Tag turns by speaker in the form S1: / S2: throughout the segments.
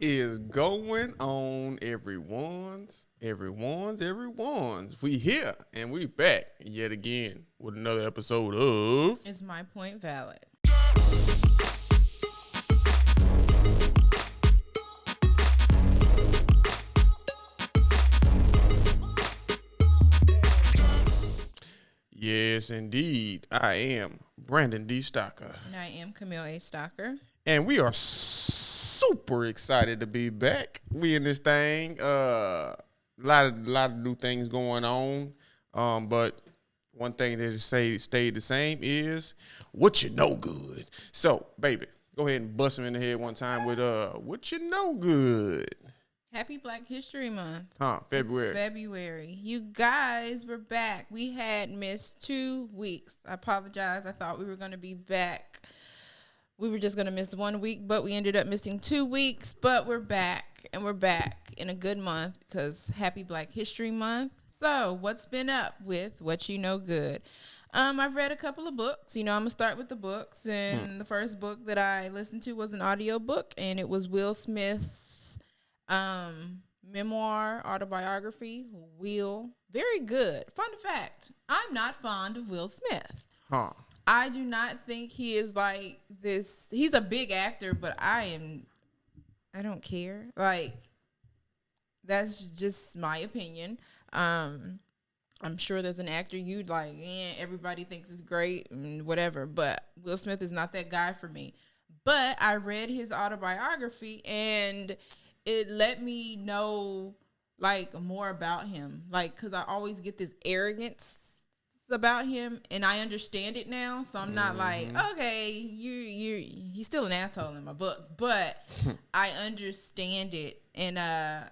S1: is going on, everyone's? We here and we back yet again with another episode of
S2: Is My Point Valid?
S1: Yes, indeed. I am Brandon D. Stocker.
S2: And I am Camille A. Stocker.
S1: And we are super excited to be back. We in this thing. A lot of new things going on. But one thing that stayed the same is what you know good. So, baby, go ahead and bust him in the head one time with what you know good.
S2: Happy Black History Month.
S1: February.
S2: It's February. You guys, we're back. We had missed 2 weeks. I apologize. I thought we were going to be back. We were just going to miss 1 week, but we ended up missing 2 weeks. But we're back, and we're back in a good month because Happy Black History Month. So what's been up with what you know good? I've read a couple of books. I'm going to start with the books. And the first book that I listened to was an audio book, and it was Will Smith's memoir, autobiography, Will. Very good. Fun fact, I'm not fond of Will Smith. I do not think he is like this. He's a big actor, but I don't care. Like, that's just my opinion. I'm sure there's an actor you'd like, everybody thinks is great and whatever, but Will Smith is not that guy for me. But I read his autobiography and it let me know, like, more about him. Like, because I always get this arrogance about him, and I understand it now. So I'm not like, okay, he's still an asshole in my book. But I understand it, and I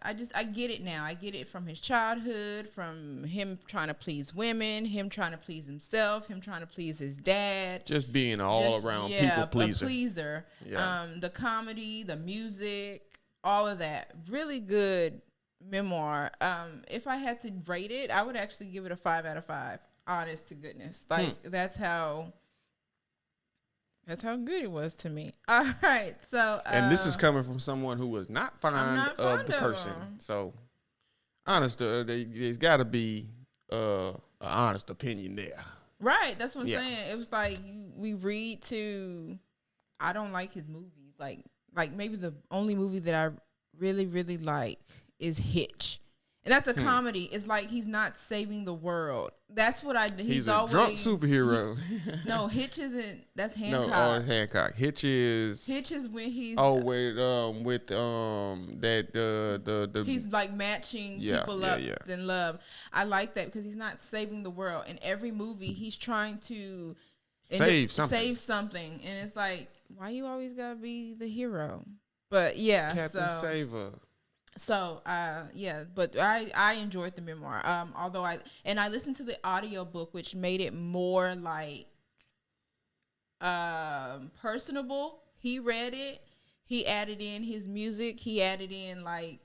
S2: get it now. I get it from his childhood, from him trying to please women, him trying to please himself, him trying to please his dad.
S1: Just being all-around people pleaser.
S2: Yeah. The comedy, the music, all of that. Really good memoir. If I had to rate it, I would actually give it a 5 out of 5. Honest to goodness. Like, that's how good it was to me. All right. So
S1: and this is coming from someone who was not fond of the person. So honest, there's got to be an honest opinion there.
S2: Right. That's what I'm saying. It was like we read to. I don't like his movies. Like maybe the only movie that I really, really like is Hitch. And that's a comedy. It's like he's not saving the world. That's what he's
S1: a
S2: always
S1: drunk superhero.
S2: No, Hitch isn't. That's Hancock.
S1: No, Hancock. Hitch is
S2: when he's
S1: with that
S2: he's like matching people up in love. I like that because he's not saving the world. In every movie, he's trying to save something, and it's like, why you always gotta be the hero? But
S1: Captain Saver.
S2: So, but I enjoyed the memoir. Although I listened to the audio book, which made it more like personable. He read it. He added in his music. He added in, like,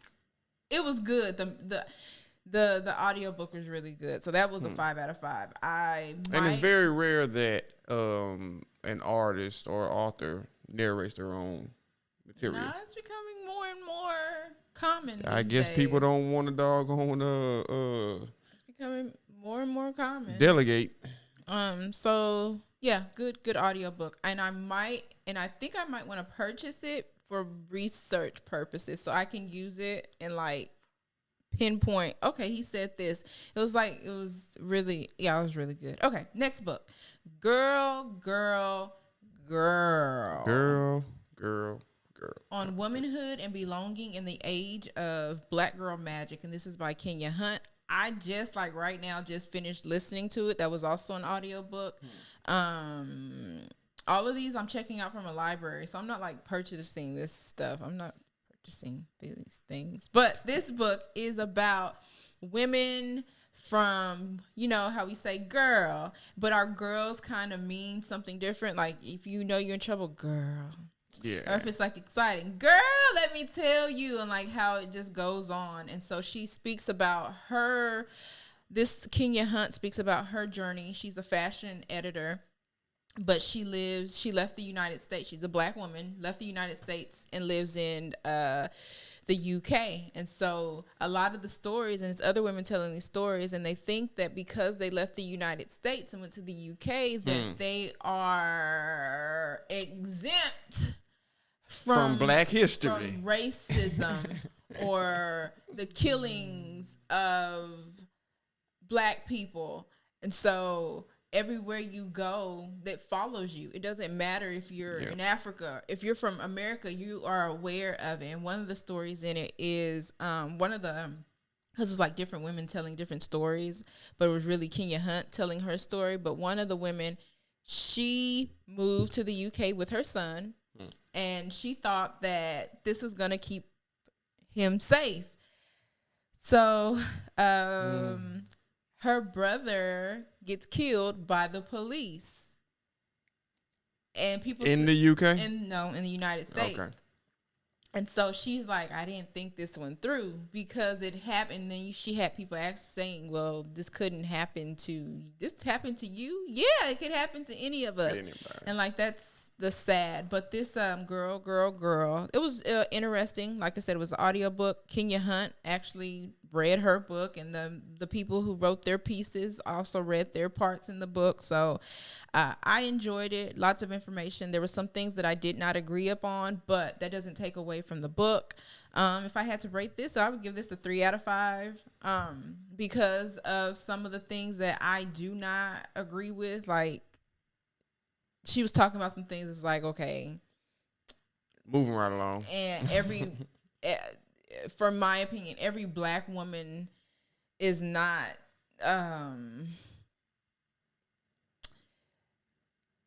S2: it was good. The audio book was really good. So that was a 5 out of 5. And
S1: it's very rare that an artist or author narrates their own material.
S2: No, it's becoming more and more common.
S1: I guess
S2: days.
S1: people don't want to doggone
S2: it's becoming more and more common.
S1: Delegate.
S2: So yeah, good audiobook. And I think I might want to purchase it for research purposes so I can use it and like pinpoint, okay, he said this. It was really good. Okay, next book. Girl. On Womanhood and Belonging in the Age of Black Girl Magic, and this is by Kenya Hunt. I just right now finished listening to it. That was also an audiobook. All of these I'm checking out from a library, so I'm not like purchasing this stuff. I'm not purchasing these things. But this book is about women from, how we say girl, but our girls kind of mean something different. Like, if you know you're in trouble, girl.
S1: Yeah.
S2: Or if it's like exciting, girl, let me tell you, and like how it just goes on. And so she speaks about this Kenya Hunt speaks about her journey. She's a fashion editor but she left the United States. She's a black woman, left the United States and lives in the UK. And so a lot of the stories, and it's other women telling these stories, and they think that because they left the United States and went to the UK that they are exempt from
S1: black history,
S2: from racism or the killings of black people. And so everywhere you go that follows you, it doesn't matter if you're in Africa, if you're from America, you are aware of it. And one of the stories in it is because it was like different women telling different stories, but it was really Kenya Hunt telling her story. But one of the women, she moved to the UK with her son, and she thought that this was going to keep him safe. So her brother gets killed by the police, and people
S1: in the UK,
S2: in the United States. Okay. And so she's like, I didn't think this one through because it happened. Then she had people saying, well, this happened to you. Yeah, it could happen to any of us. Anybody. And like, that's the sad. But this girl, it was interesting. Like I said, it was an audiobook. Kenya Hunt actually read her book, and the people who wrote their pieces also read their parts in the book. So I enjoyed it. Lots of information. There were some things that I did not agree upon, but that doesn't take away from the book. If I had to rate this, I would give this a 3 out of 5 because of some of the things that I do not agree with. Like, she was talking about some things. It's like, okay,
S1: moving right along.
S2: And from my opinion, every black woman is not,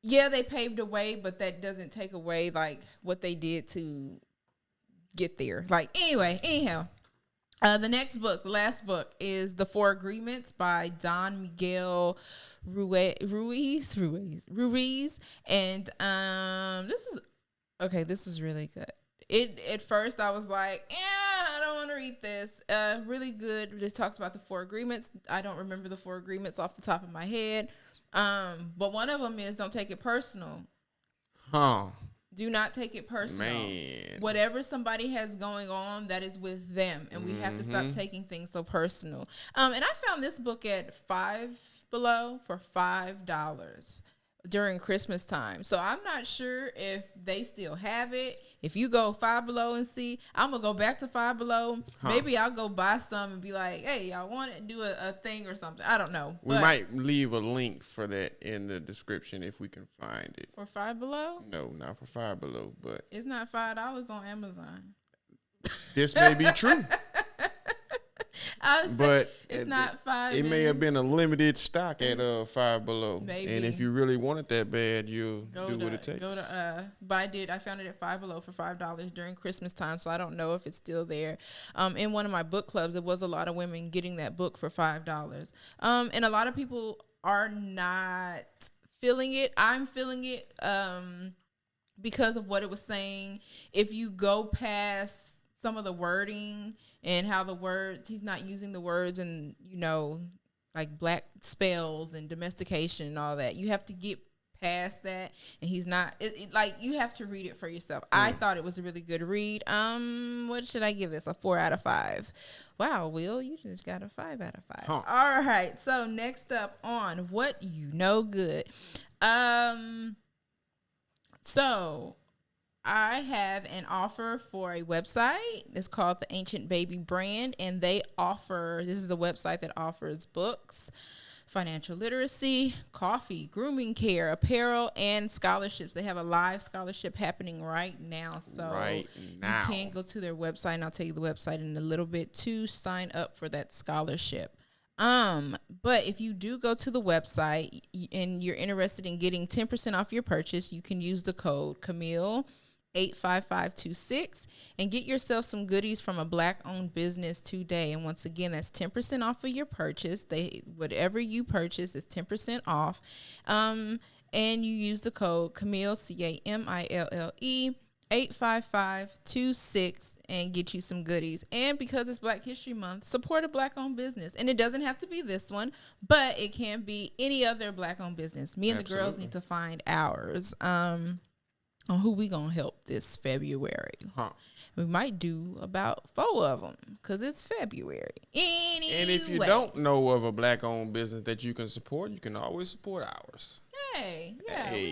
S2: they paved a way, but that doesn't take away like what they did to get there. Like, anyhow, the last book is The 4 Agreements by Don Miguel Ruiz. And this was really good. At first I was like, I don't want to read this. Really good. It talks about the 4 agreements. I don't remember the 4 agreements off the top of my head. But one of them is don't take it personal. Do not take it personal. Man. Whatever somebody has going on, that is with them. And we have to stop taking things so personal. And I found this book at Five Below for $5 during Christmas time. So I'm not sure if they still have it. If you go Five Below and see, I'm going to go back to Five Below. Maybe I'll go buy some and be like, hey, y'all want it? Do a thing or something. I don't know.
S1: We might leave a link for that in the description if we can find it.
S2: For Five Below?
S1: No, not for Five Below, but
S2: it's not $5 on Amazon.
S1: This may be true. But
S2: it's not $5.
S1: It may have been a limited stock at Five Below. Maybe. And if you really want it that bad, you'll do what it takes.
S2: But I found it at Five Below for $5 during Christmas time, so I don't know if it's still there. In one of my book clubs, there was a lot of women getting that book for $5. And a lot of people are not feeling it. I'm feeling it because of what it was saying. If you go past some of the wording and how the words, he's not using the words and, like black spells and domestication and all that. You have to get past that. And he's not, like, you have to read it for yourself. I thought it was a really good read. What should I give this? A 4 out of 5. Wow, Will, you just got a 5 out of 5. Huh. All right. So next up on What You Know Good. So I have an offer for a website. It's called The Ancient Baby Brand, and this is a website that offers books, financial literacy, coffee, grooming care, apparel, and scholarships. They have a live scholarship happening right now. So you can go to their website, and I'll tell you the website in a little bit to sign up for that scholarship. But if you do go to the website and you're interested in getting 10% off your purchase, you can use the code Camille 85526 and get yourself some goodies from a black-owned business today. And once again, that's 10% off of your purchase. Whatever you purchase is 10% off. And you use the code Camille, CAMILLE 855-26 and get you some goodies. And because it's Black History Month, support a Black-owned business. And it doesn't have to be this one, but it can be any other Black-owned business. Me and the girls need to find ours on who we gonna help this February. We might do about 4 of them because it's February. Anyway.
S1: And if you don't know of a Black-owned business that you can support, you can always support ours.
S2: Hey,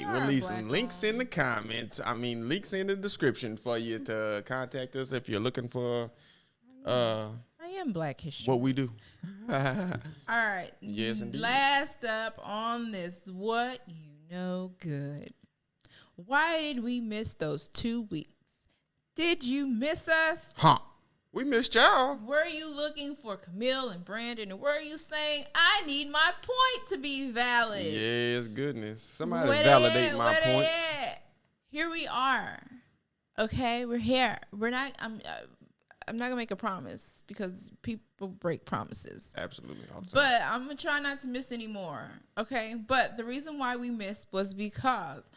S1: we'll leave some links in the comments. Links in the description for you to contact us if you're looking for.
S2: I am Black History.
S1: What we do.
S2: All right.
S1: Yes, indeed.
S2: Last up on this, what you know good. Why did we miss those 2 weeks? Did you miss us?
S1: We missed y'all.
S2: Were you looking for Camille and Brandon? And were you saying, I need my point to be valid?
S1: Yes, goodness. Somebody validate my points.
S2: Here we are. Okay, we're here. We're not, I'm not going to make a promise because people break promises.
S1: Absolutely. All the time.
S2: But I'm going to try not to miss any more. Okay, but the reason why we missed was because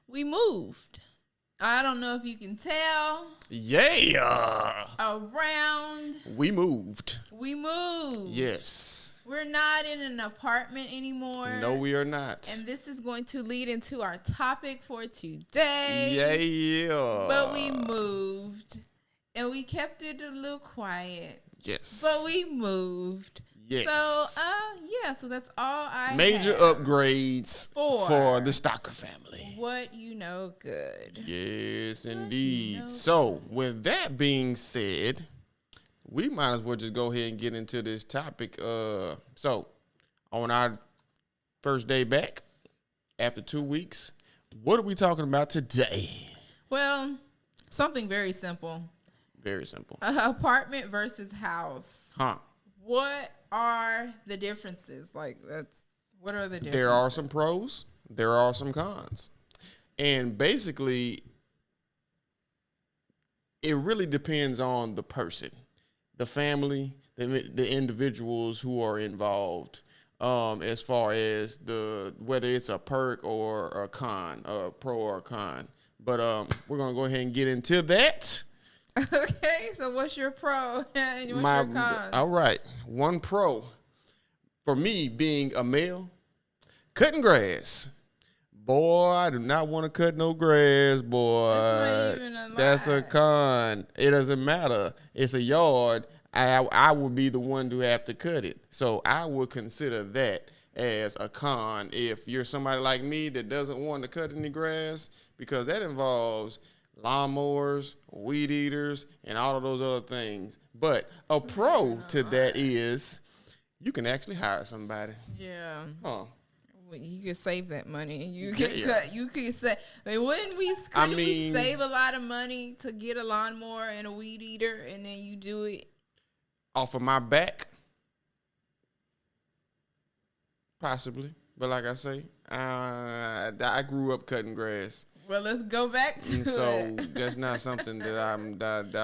S2: we moved. I don't know if you can tell.
S1: Yeah.
S2: Around.
S1: We moved.
S2: Yes. We're not in an apartment anymore.
S1: No, we are not.
S2: And this is going to lead into our topic for today.
S1: Yeah.
S2: But we moved. And we kept it a little quiet.
S1: Yes.
S2: But we moved.
S1: Yes.
S2: So that's all I
S1: Major
S2: have
S1: upgrades for the Stocker family.
S2: What you know good.
S1: Yes, indeed. So, with that being said, we might as well just go ahead and get into this topic. So, on our first day back, after 2 weeks, what are we talking about today?
S2: Well, something very simple.
S1: Very simple.
S2: Apartment versus house. What are the differences? What are the differences?
S1: There are some pros. There are some cons. And basically, it really depends on the person, the family, the individuals who are involved, as far as whether it's a perk or a con, a pro or a con. But we're going to go ahead and get into that.
S2: Okay, so what's your pro and what's your con?
S1: All right, one pro for me being a male, cutting grass. Boy, I do not want to cut no grass, boy.
S2: That's not even a lie.
S1: That's a con. It doesn't matter. It's a yard. I would be the one to have to cut it. So I would consider that as a con if you're somebody like me that doesn't want to cut any grass, because that involves lawnmowers, weed eaters, and all of those other things. But a pro to that is you can actually hire somebody.
S2: Yeah. You could save that money. You could cut. You could say. Wouldn't we? We save a lot of money to get a lawnmower and a weed eater, and then you do it
S1: off of my back? Possibly, but like I say, I grew up cutting grass.
S2: Well, let's go back to it.
S1: So that's not something that I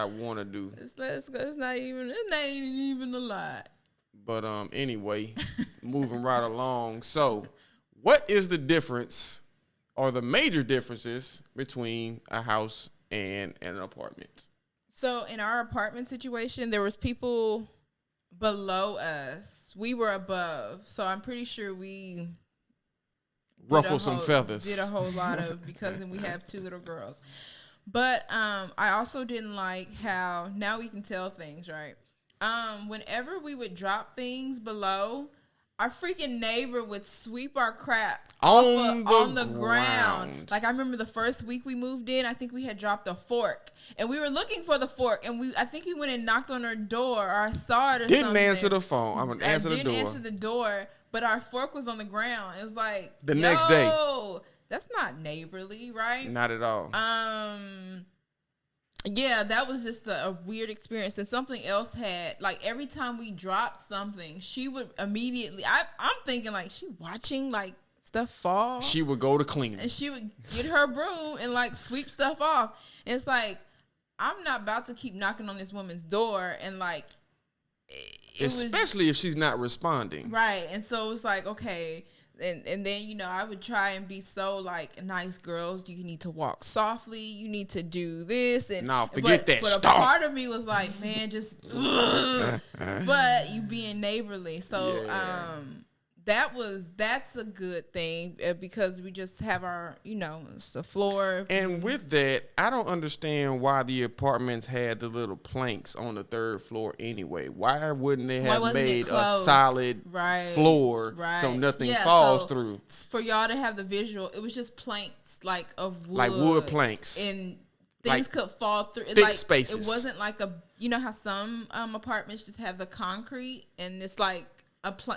S1: want to do.
S2: It's not even a lot.
S1: But anyway, moving right along. So, what is the difference, or the major differences between a house and an apartment?
S2: So, in our apartment situation, there was people below us. We were above. So, I'm pretty sure we
S1: ruffle some feathers.
S2: Did a whole lot of, because then we have 2 little girls. But I also didn't like how, now we can tell things, right? Whenever we would drop things below, our freaking neighbor would sweep our crap on the ground. Like, I remember the first week we moved in, I think we had dropped a fork. And we were looking for the fork, and I think we went and knocked on her door, or I saw it or something.
S1: Didn't answer the phone. I'm going to answer the door.
S2: Didn't answer the door. But our fork was on the ground. It was like,
S1: the next day.
S2: That's not neighborly, right?
S1: Not at all.
S2: Yeah, that was just a weird experience. And something else had, like, every time we dropped something, she would immediately, I'm thinking, like, she watching, like, stuff fall.
S1: She would go to clean.
S2: And she would get her broom and, like, sweep stuff off. And it's like, I'm not about to keep knocking on this woman's door and, like,
S1: especially if she's not responding.
S2: Right. And so it's like, okay, And then, you know, I would try and be so like, nice girls, you need to walk softly, you need to do this, and
S1: no, forget that.
S2: But a part of me was like, man, just but you being neighborly. So that's a good thing, because we just have our, you know, it's the floor.
S1: And with that, I don't understand why the apartments had the little planks on the third floor anyway. Why wouldn't they have made a solid floor so nothing falls through?
S2: For y'all to have the visual, it was just planks like of wood.
S1: Like wood planks.
S2: And things could fall through.
S1: Thick spaces.
S2: It wasn't like you know how some apartments just have the concrete and it's like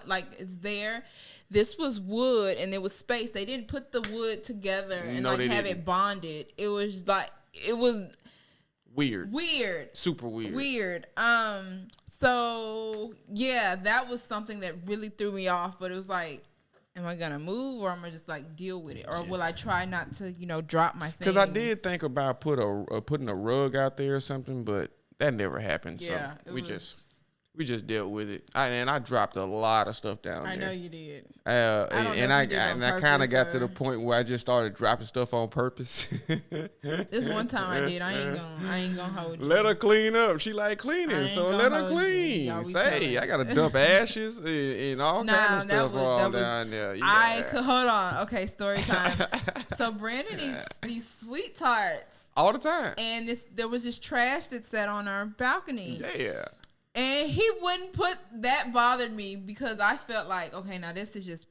S2: like it's there. This was wood and there was space. They didn't put the wood together and have it bonded. It was like, it was
S1: weird. Super weird.
S2: So yeah, that was something that really threw me off, but it was like, am I gonna move, or am I just like deal with it, or will I try not to, you know, drop my things?
S1: Because I did think about putting a rug out there or something, but that never happened.
S2: Yeah,
S1: so we just dealt with it. I dropped a lot of stuff down there.
S2: I know you did.
S1: And I kind of got to the point where I just started dropping stuff on purpose.
S2: This one time I did. I ain't gonna hold you.
S1: Let her clean up. She like cleaning, so let her clean. Say, I gotta dump ashes and all kinds of stuff all down there.
S2: Hold on. Okay, story time. So Brandon eats these sweet tarts
S1: all the time, and
S2: there was this trash that sat on our balcony.
S1: Yeah.
S2: And he wouldn't put that, bothered me, because I felt like, okay, now this is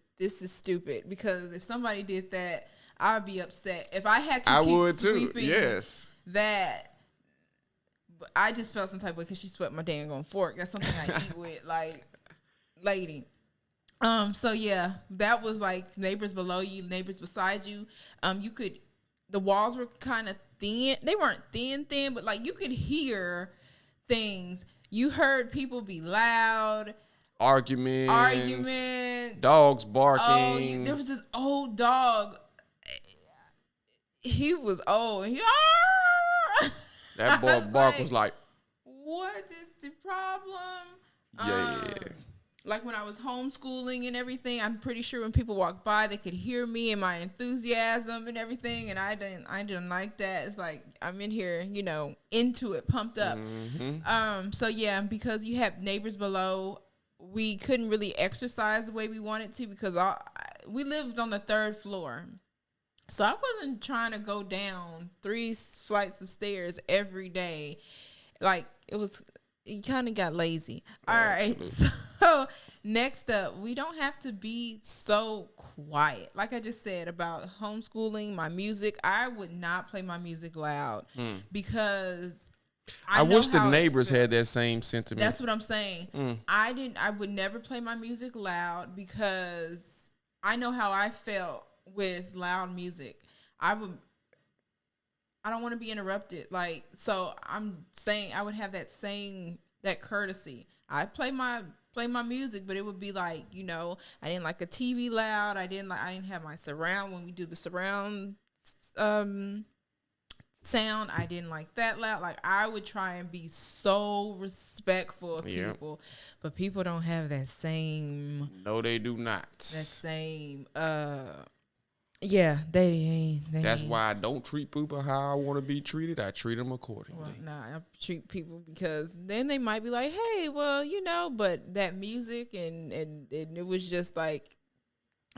S2: stupid, because if somebody did that, I'd be upset. If I had to keep sweeping that, but I just felt some type of way because she swept my dang on fork. That's something I eat with, like, lady. So yeah, that was like neighbors below you, neighbors beside you. The walls were kind of thin. They weren't thin, but like you could hear things. You heard people be loud.
S1: Arguments. Dogs barking.
S2: Oh, there was this old dog. He was old.
S1: That boy bark was like,
S2: what is the problem?
S1: Yeah.
S2: Like when I was homeschooling and everything, I'm pretty sure when people walked by, they could hear me and my enthusiasm and everything, and I didn't like that. It's like I'm in here, you know, into it, pumped up.
S1: Mm-hmm.
S2: So yeah, because you have neighbors below, we couldn't really exercise the way we wanted to, because we lived on the third floor, so I wasn't trying to go down 3 flights of stairs every day. Like you kind of got lazy. All right. So next up, we don't have to be so quiet. Like I just said about homeschooling, my music, I would not play my music loud because I
S1: wish the neighbors had that same sentiment.
S2: That's what I'm saying. I would never play my music loud because I know how I felt with loud music. I don't want to be interrupted. Like, so I'm saying I would have that courtesy. I play my music, but it would be like, you know, I didn't like a TV loud. I didn't have my surround when we do the surround sound. I didn't like that loud. Like, I would try and be so respectful of people, but people don't have that same.
S1: No, they do not.
S2: That same. Yeah, they ain't.
S1: That's why I don't treat people how I want to be treated. I treat them accordingly.
S2: Well, I treat people because then they might be like, hey, well, you know, but that music and it was just like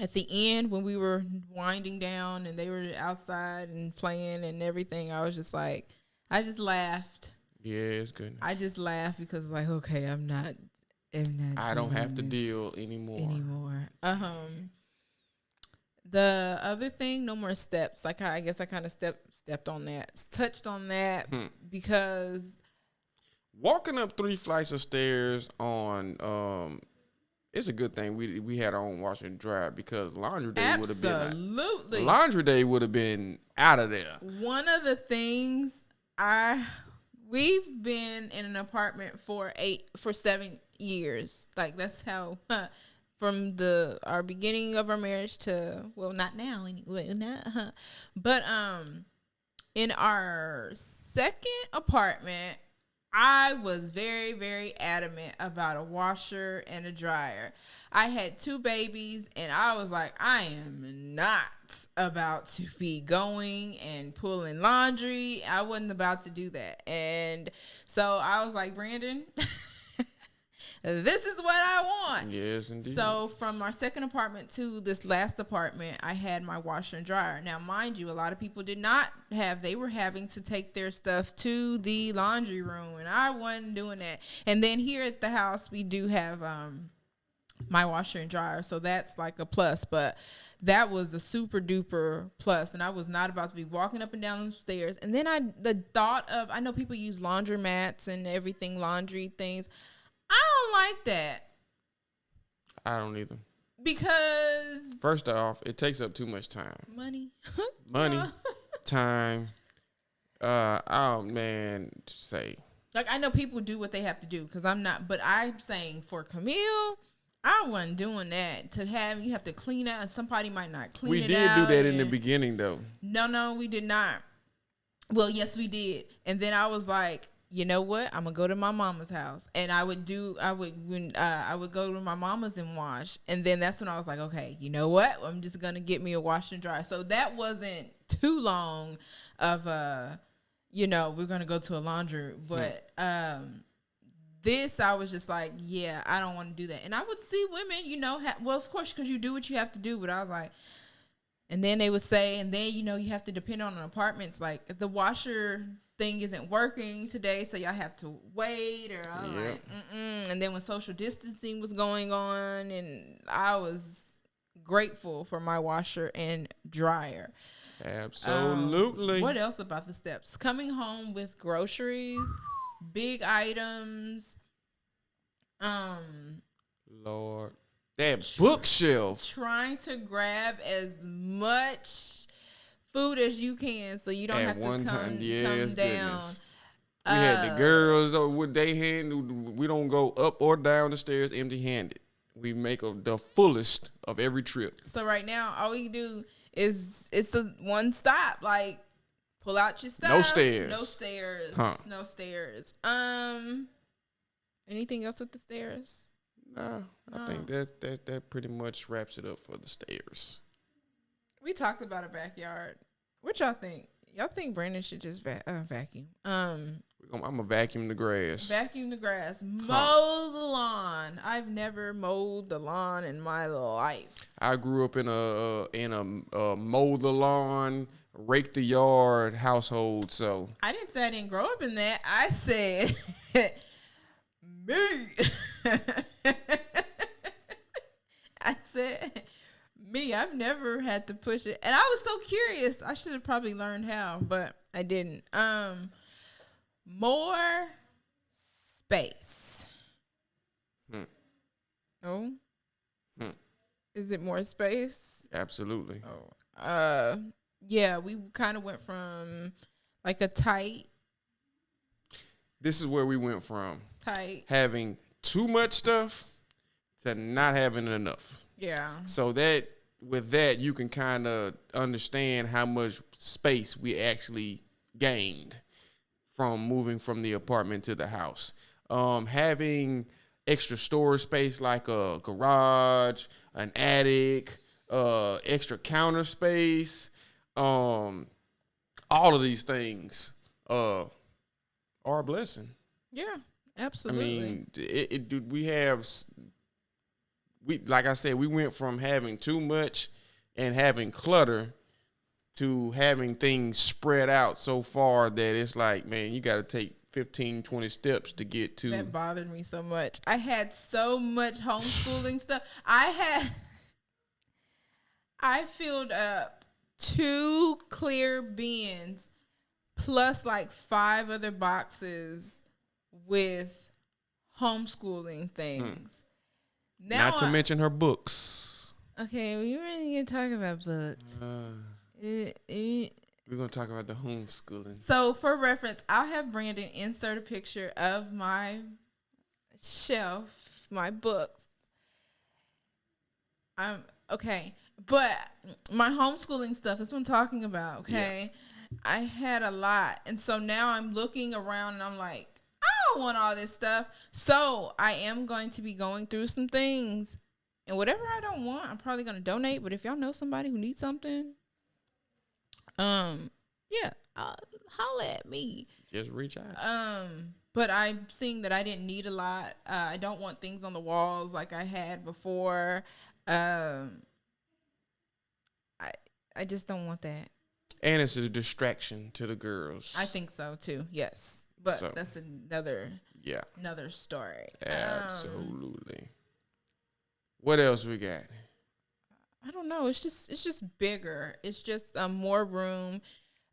S2: at the end when we were winding down and they were outside and playing and everything, I was just like, I just laughed.
S1: Yes, goodness.
S2: I just laughed because like, okay, I
S1: don't have to deal anymore.
S2: The other thing, no more steps. Like I guess I kind of stepped on that, touched on that because
S1: walking up 3 flights of stairs on it's a good thing we had our own washer and dryer because laundry day would have been out of there. One
S2: of the things we've been in an apartment for 7 years. Like that's how. From our beginning of our marriage to, well, not now anyway, but in our second apartment, I was very, very adamant about a washer and a dryer. I had 2 babies, and I was like, I am not about to be going and pulling laundry. I wasn't about to do that. And so I was like, Brandon, this is what I want.
S1: Yes, indeed.
S2: So from our second apartment to this last apartment, I had my washer and dryer. Now, mind you, a lot of people did not have. They were having to take their stuff to the laundry room, and I wasn't doing that. And then here at the house, we do have my washer and dryer, so that's like a plus. But that was a super duper plus, and I was not about to be walking up and down the stairs. And then the thought of, I know people use laundromats and everything, laundry things. I don't like that.
S1: I don't either.
S2: Because
S1: first off, it takes up too much time.
S2: Money,
S1: time. Oh man, say.
S2: Like, I know people do what they have to do, because I'm not. But I'm saying for Camille, I wasn't doing that. To have you have to clean out, and somebody might not clean it out.
S1: We did do that in the beginning, though.
S2: No, we did not. Well, yes, we did. And then I was like, you know what? I'm gonna go to my mama's house, and I would go to my mama's and wash, and then that's when I was like, okay, you know what? I'm just gonna get me a wash and dry. So that wasn't too long of we're gonna go to a laundry, but this I was just like, yeah, I don't want to do that. And I would see women, well, of course, because you do what you have to do, but I was like. And then they would say, and then, you have to depend on apartments. Like, the washer thing isn't working today, so y'all have to wait. Or I was like, And then when social distancing was going on, and I was grateful for my washer and dryer.
S1: Absolutely.
S2: What else about the steps? Coming home with groceries, big items.
S1: Lord. That bookshelf.
S2: Trying to grab as much food as you can, so you don't have to come down.
S1: Goodness. We had the girls with their hand. We don't go up or down the stairs empty-handed. We make the fullest of every trip. So
S2: right now, all we do is it's a one stop. Like, pull out your stuff.
S1: No stairs.
S2: No stairs.
S1: Huh.
S2: No stairs. Anything else with the stairs?
S1: Nah, I think that pretty much wraps it up for the stairs.
S2: We talked about a backyard. What y'all think? Y'all think Brandon should just vacuum?
S1: I'm gonna vacuum the grass.
S2: Vacuum the grass. Mow the lawn. I've never mowed the lawn in my life.
S1: I grew up in a mow the lawn, rake the yard household. So
S2: I didn't say I didn't grow up in that. I said me. I said me. I've never had to push it, and I was so curious. I should have probably learned how, but I didn't. More space. Oh, is it more space?
S1: Absolutely.
S2: Oh, yeah. We kind of went from like a tight.
S1: This is where we went from having too much stuff to not having enough.
S2: Yeah.
S1: So with that, you can kind of understand how much space we actually gained from moving from the apartment to the house. Having extra storage space like a garage, an attic, extra counter space, all of these things are a blessing.
S2: Yeah, absolutely.
S1: I mean, like I said, we went from having too much and having clutter to having things spread out so far that it's like, man, you got to take 15, 20 steps to get to.
S2: That bothered me so much. I had so much homeschooling stuff. I filled up 2 clear bins plus like 5 other boxes with homeschooling things. Now
S1: Not to mention her books.
S2: Okay, we really gonna talk about books.
S1: We're gonna talk about the homeschooling.
S2: So for reference, I'll have Brandon insert a picture of my shelf, my books. Okay, but my homeschooling stuff is what I'm talking about. Okay, yeah. I had a lot, and so now I'm looking around and I'm like, I want all this stuff. So I am going to be going through some things. And whatever I don't want, I'm probably going to donate. But if y'all know somebody who needs something, yeah, holla at me.
S1: Just reach out.
S2: But I'm seeing that I didn't need a lot. I don't want things on the walls like I had before. I just don't want that.
S1: And it's a distraction to the girls.
S2: I think so too. Yes, but so, that's another story.
S1: Absolutely. What else we got?
S2: I don't know. It's just bigger. It's just more room.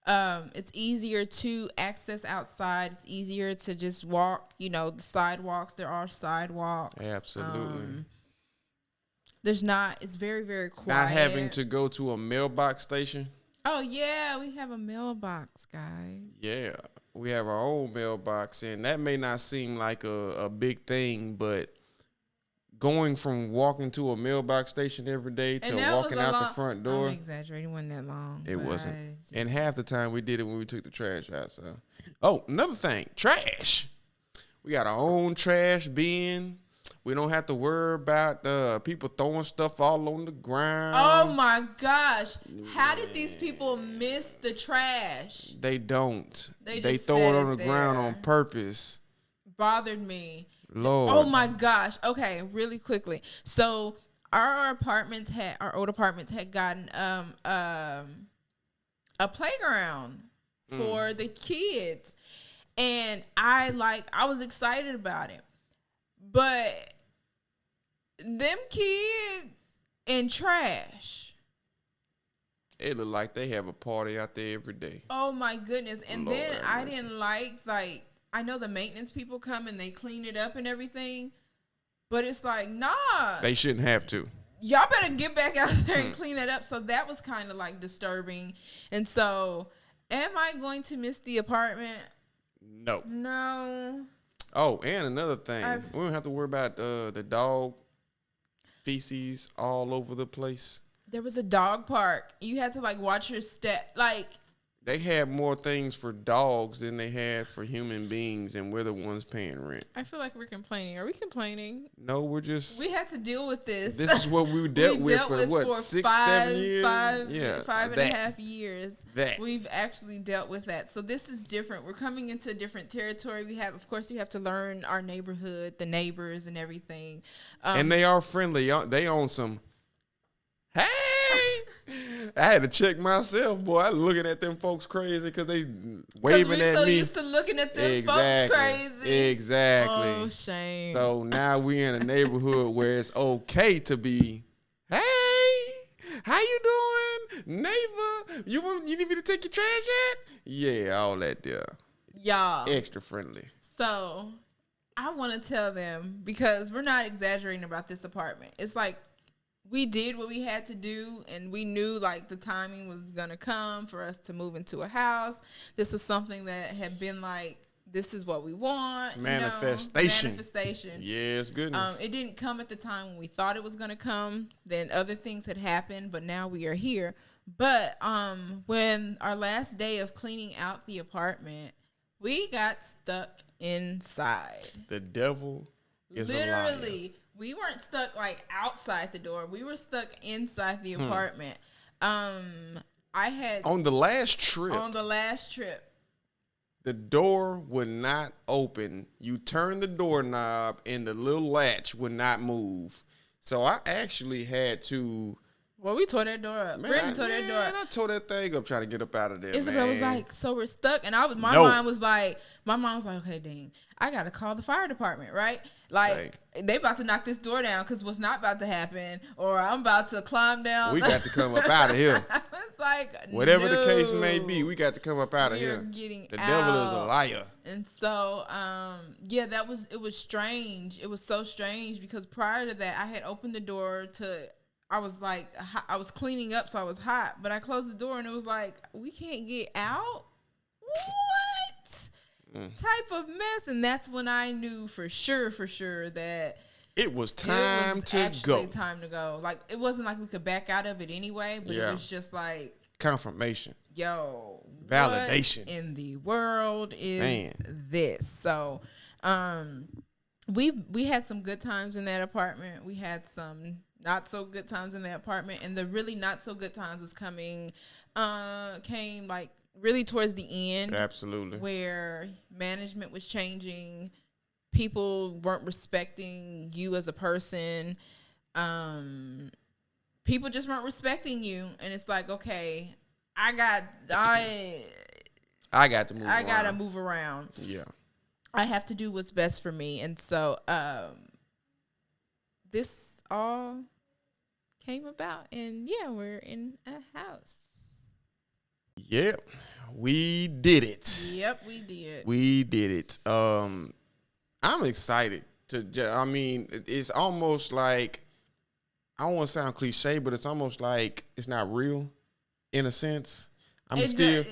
S2: It's easier to access outside. It's easier to just walk. You know, the sidewalks. There are sidewalks.
S1: Absolutely.
S2: It's very, very quiet.
S1: Not having to go to a mailbox station.
S2: Oh, yeah. We have a mailbox, guys.
S1: Yeah. We have our own mailbox. And that may not seem like a big thing, but going from walking to a mailbox station every day to walking out the front door.
S2: I'm exaggerating. It wasn't that long.
S1: It wasn't. And half the time we did it when we took the trash out. So, oh, another thing, trash. We got our own trash bin. We don't have to worry about people throwing stuff all on the ground.
S2: Oh my gosh. How did these people miss the trash?
S1: They don't. They throw it on the ground on purpose.
S2: Bothered me.
S1: Lord.
S2: Oh my gosh. Okay, really quickly. So our old apartments had gotten a playground for the kids. And I was excited about it. But them kids and trash.
S1: It look like they have a party out there every day.
S2: Oh my goodness. And Lord, then I didn't like I know the maintenance people come and they clean it up and everything, but it's like, nah.
S1: They shouldn't have to.
S2: Y'all better get back out there and clean that up. So that was kind of like disturbing. And so, am I going to miss the apartment? No.
S1: Oh, and another thing. We don't have to worry about the dog feces all over the place.
S2: There was a dog park. You had to watch your step.
S1: They had more things for dogs than they had for human beings, and we're the ones paying rent.
S2: I feel like we're complaining. Are we complaining?
S1: No, we had
S2: to deal with this.
S1: This is what we dealt with for 6, 7 years?
S2: Five and a half years. We've actually dealt with that. So this is different. We're coming into a different territory. Of course, we have to learn our neighborhood, the neighbors and everything.
S1: And they are friendly. They own some, hey! I had to check myself, boy. I looking at them folks crazy because they waving at me.
S2: So used to looking at them folks crazy.
S1: Exactly.
S2: Oh, shame.
S1: So now we in a neighborhood where it's okay to be, hey, how you doing, neighbor? You need me to take your trash yet? Yeah, all that there.
S2: Y'all.
S1: Extra friendly.
S2: So I want to tell them, because we're not exaggerating about this apartment. It's like, we did what we had to do, and we knew the timing was going to come for us to move into a house. This was something that had been this is what we want.
S1: Manifestation. Yes, goodness.
S2: It didn't come at the time when we thought it was going to come. Then other things had happened, but now we are here. But when our last day of cleaning out the apartment, we got stuck inside.
S1: The devil is literally a liar.
S2: We weren't stuck outside the door. We were stuck inside the apartment. I had
S1: on the last trip. The door would not open. You turn the doorknob and the little latch would not move. So I actually had to.
S2: Well, we tore that door up. Brittany tore that door up.
S1: I tore that thing up trying to get up out of there.
S2: Isabel was like, so we're stuck. And my mind was like, okay, dang, I got to call the fire department, right? They about to knock this door down because what's not about to happen, or I'm about to climb down.
S1: We got to come up out of here.
S2: I was like,
S1: whatever the case may be, we got to come up out of here. The devil is a liar.
S2: And so, it was strange. It was so strange because prior to that, I had opened the door I was cleaning up, so I was hot, but I closed the door and it was like, we can't get out? What type of mess? And that's when I knew for sure that
S1: it was time to go.
S2: Time to go. It wasn't like we could back out of it anyway, but it was just
S1: confirmation.
S2: Yo,
S1: validation.
S2: What in the world is this? So, We had some good times in that apartment. We had some not so good times in that apartment, and the really not so good times was came like really towards the end.
S1: Absolutely.
S2: Where management was changing, people weren't respecting you as a person. People just weren't respecting you, and it's like, okay, I got to move. I gotta move around.
S1: Yeah.
S2: I have to do what's best for me. And so this all came about, and yeah, we're in a house.
S1: Yep, we did it.
S2: Yep, we did.
S1: We did it. I'm excited I mean, it's almost like, I don't want to sound cliche, but it's almost like it's not real in a sense. I'm still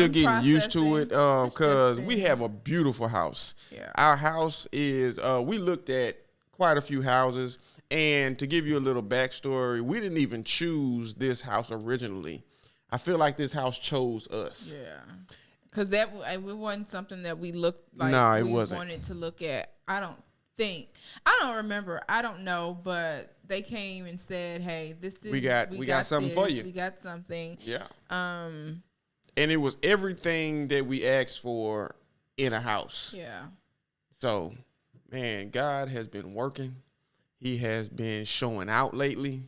S1: getting used to it because we have a beautiful house.
S2: Yeah.
S1: Our house is, we looked at quite a few houses, and to give you a little backstory, we didn't even choose this house originally. I feel like this house chose us.
S2: Yeah. Because it wasn't something that we looked like wanted to look at. I don't remember. I don't know, but they came and said, "Hey, this is we got something for you. We got something."
S1: Yeah. And it was everything that we asked for in a house.
S2: Yeah.
S1: So, man, God has been working. He has been showing out lately,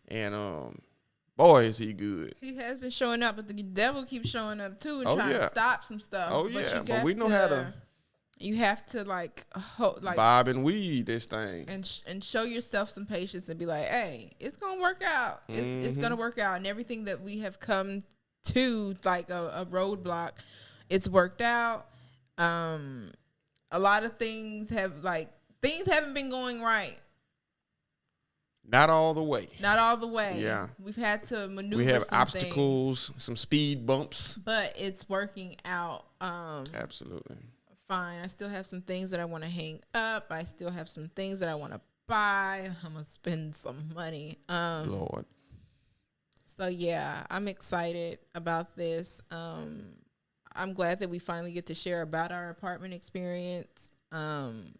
S1: and boy, is he good.
S2: He has been showing up, but the devil keeps showing up too and trying to stop some stuff.
S1: Oh yeah, but we know how to.
S2: You have to like
S1: bob and weed this thing,
S2: and show yourself some patience and be like, "Hey, it's gonna work out. It's gonna work out." And everything that we have come to, like a roadblock, it's worked out. A lot of things haven't been going right.
S1: Not all the way.
S2: Yeah, we've had to maneuver.
S1: We have obstacles, some speed bumps,
S2: but it's working out.
S1: Absolutely.
S2: Fine. I still have some things that I want to hang up. I still have some things that I want to buy. I'm going to spend some money.
S1: Lord.
S2: So, yeah, I'm excited about this. I'm glad that we finally get to share about our apartment experience. I'm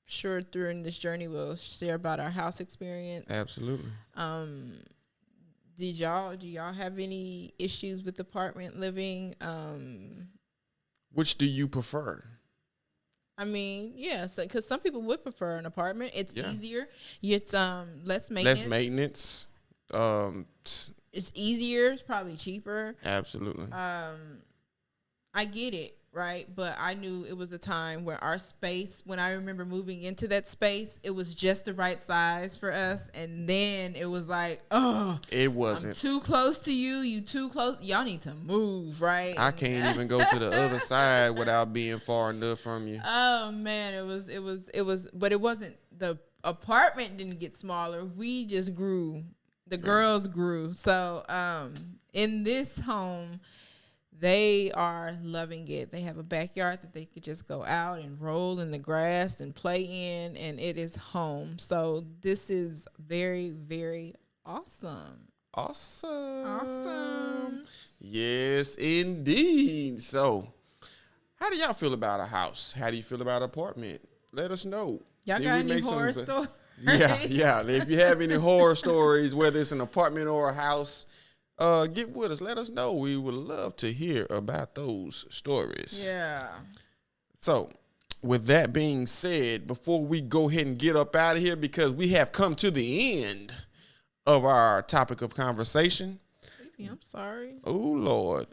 S2: sure during this journey we'll share about our house experience.
S1: Absolutely.
S2: Do y'all have any issues with apartment living?
S1: Which do you prefer?
S2: I mean, yeah, because some people would prefer an apartment. It's easier. It's less maintenance.
S1: Less maintenance.
S2: It's easier. It's probably cheaper.
S1: Absolutely.
S2: I get it, right? But I knew it was a time where our space, when I remember moving into that space, it was just the right size for us. And then it was like, oh,
S1: it wasn't.
S2: I'm too close to you. You too close. Y'all need to move, right?
S1: I can't even go to the other side without being far enough from you.
S2: Oh man, it was, but it wasn't, the apartment didn't get smaller. We just grew. The girls grew. So, in this home, they are loving it. They have a backyard that they could just go out and roll in the grass and play in, and it is home. So this is very, very awesome.
S1: Awesome. Yes, indeed. So, how do y'all feel about a house? How do you feel about an apartment? Let us know.
S2: Y'all got any horror stories?
S1: Yeah. If you have any horror stories, whether it's an apartment or a house, get with us. Let us know. We would love to hear about those stories.
S2: Yeah.
S1: So, with that being said, before we go ahead and get up out of here, because we have come to the end of our topic of conversation.
S2: Sleepy, I'm sorry.
S1: Oh, Lord.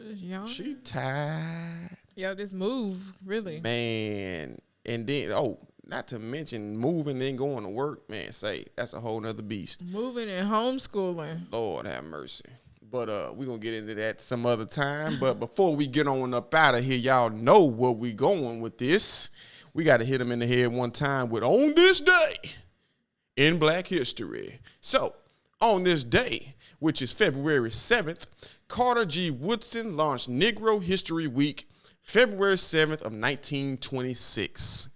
S1: She tired.
S2: Yo, this move, really.
S1: Man. And then, not to mention moving and then going to work. Man, that's a whole nother beast.
S2: Moving and homeschooling.
S1: Lord have mercy. But we're going to get into that some other time. But before we get on up out of here, y'all know where we going with this. We got to hit them in the head one time with On This Day in Black History. So, on this day, which is February 7th, Carter G. Woodson launched Negro History Week, February 7th of 1926.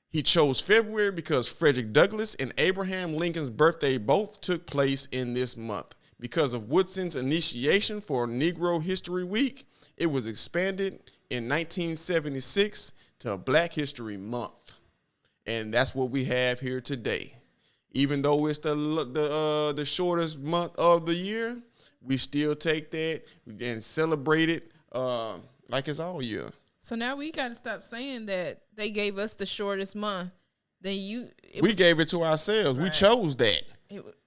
S1: He chose February because Frederick Douglass and Abraham Lincoln's birthday both took place in this month. Because of Woodson's initiation for Negro History Week, it was expanded in 1976 to Black History Month. And that's what we have here today. Even though it's the shortest month of the year, we still take that and celebrate it like it's all year.
S2: So now we got to stop saying that they gave us the shortest month. We
S1: gave it to ourselves. Right. We chose that.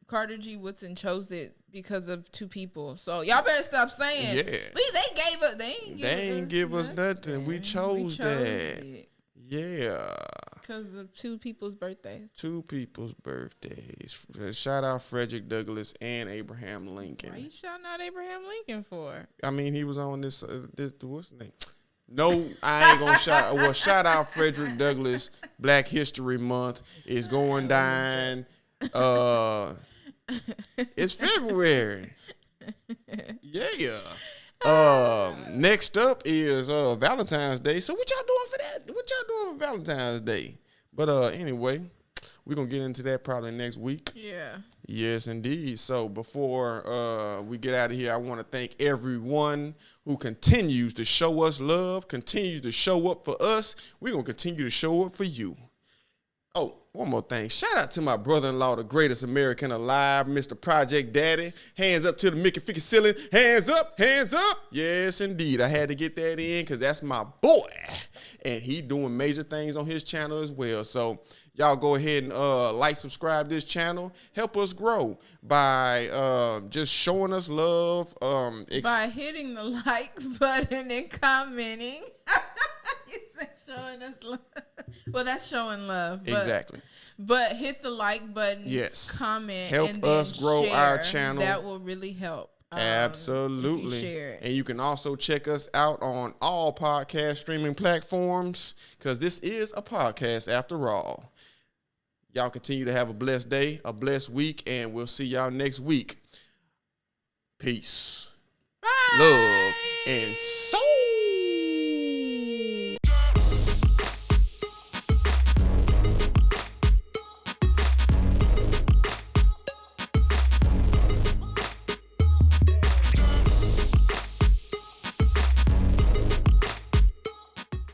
S2: Carter G. Woodson chose it because of two people. So y'all better stop saying. Yeah. They gave us. They ain't give us nothing.
S1: We chose that. It. Yeah.
S2: Because of two people's birthdays.
S1: Shout out Frederick Douglass and Abraham Lincoln.
S2: Why you shouting out Abraham Lincoln for?
S1: I mean, he was on this what's the name? No, I ain't gonna shout. Well, shout out Frederick Douglass. Black History Month is going down. It's February. Yeah. Next up is Valentine's Day. So what y'all doing for that? What y'all doing for Valentine's Day? But anyway, we're gonna get into that probably next week.
S2: Yeah.
S1: Yes, indeed. So before we get out of here, I want to thank everyone who continues to show us love, continues to show up for us. We're gonna continue to show up for you. Oh, one more thing. Shout out to my brother-in-law, the greatest American alive, Mr. Project Daddy. Hands up to the Mickey Ficky ceiling. Hands up, hands up. Yes, indeed. I had to get that in because that's my boy. And he doing major things on his channel as well. So y'all go ahead and like, subscribe this channel. Help us grow by just showing us love.
S2: By hitting the like button and commenting. You said showing us love. Well, that's showing love. But,
S1: exactly.
S2: But hit the like button.
S1: Yes.
S2: Comment.
S1: Help
S2: and
S1: us grow
S2: share.
S1: our channel.
S2: That will really help.
S1: Absolutely.
S2: If you share it.
S1: And you can also check us out on all podcast streaming platforms because this is a podcast after all. Y'all continue to have a blessed day, a blessed week, and we'll see y'all next week. Peace.
S2: Bye.
S1: Love and so